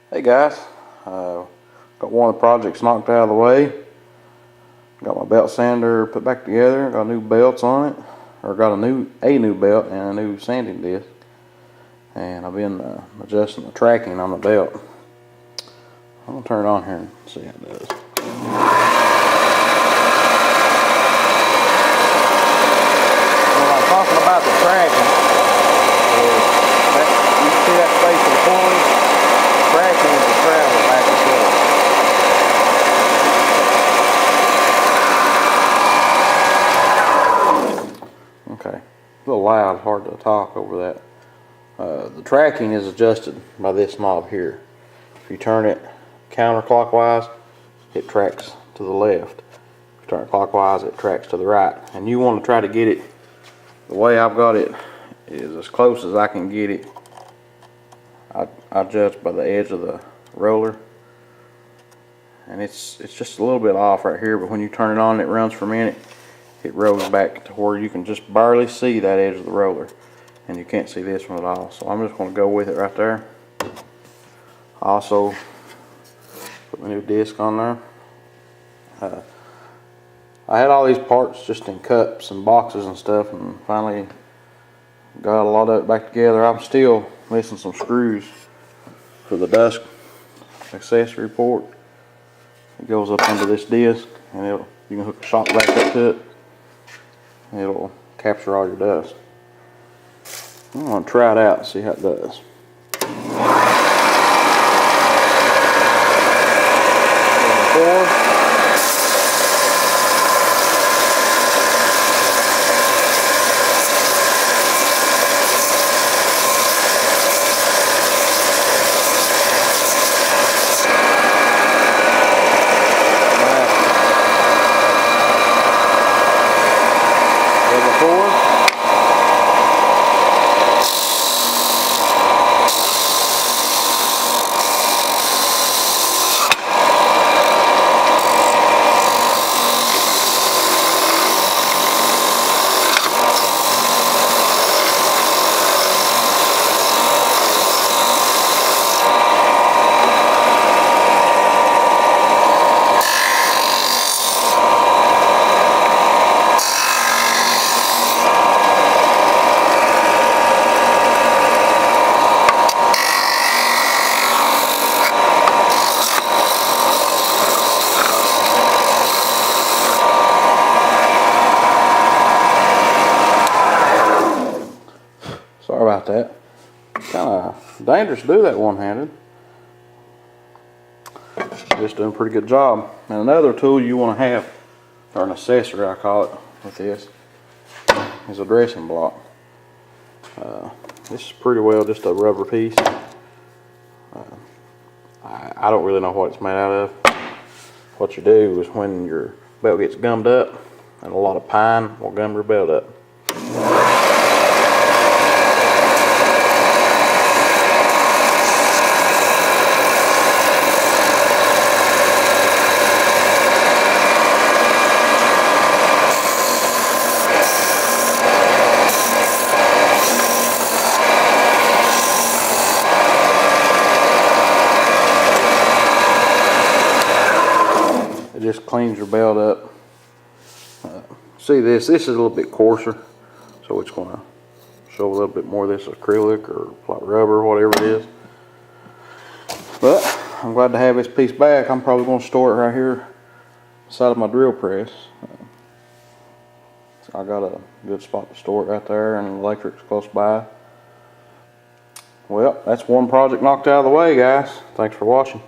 Hey guys, got one of the projects knocked out of the way. Got my belt sander put back together. Got new belts on it, or got a new belt and a new sanding disc. And I've been adjusting the tracking on the belt. I'm gonna turn it on here and see how it does. When I'm talking about the tracking, you can see that space of the pulley. Tracking is the travel back and forth. Okay, a little loud, hard to talk over that. The tracking is adjusted by this knob here. If you turn it counterclockwise, it tracks to the left. If you turn it clockwise, it tracks to the right. And you want to try to get it, the way I've got it is as close as I can get it. I judge by the edge of the roller, and it's just a little bit off right here, but when you turn it on and it runs for a minute, it rolls back to where you can just barely see that edge of the roller, and you can't see this one at all. So I'm just going to go with it right there. Also put my new disc on there. I had all these parts just in cups and boxes and stuff, and finally got a lot of it back together. I'm still missing some screws for the dust accessory port. It goes up under this disc, and you can hook a shock back up to it, and it'll capture all your dust. I'm going to try it out and see how it does. Sorry about that. Kind of dangerous to do that one-handed. Just doing a pretty good job. And another tool you want to have, or an accessory I call it with this, is a dressing block. This is pretty well just a rubber piece. I don't really know what it's made out of. What you do is when your belt gets gummed up, and a lot of pine will gum your belt up. It just cleans your belt up. See this is a little bit coarser, so it's going to show a little bit more of this acrylic or flat rubber, whatever it is. But I'm glad to have this piece back. I'm probably going to store it right here beside of my drill press. So I got a good spot to store it right there, and the electric's close by. Well, that's one project knocked out of the way, guys. Thanks for watching.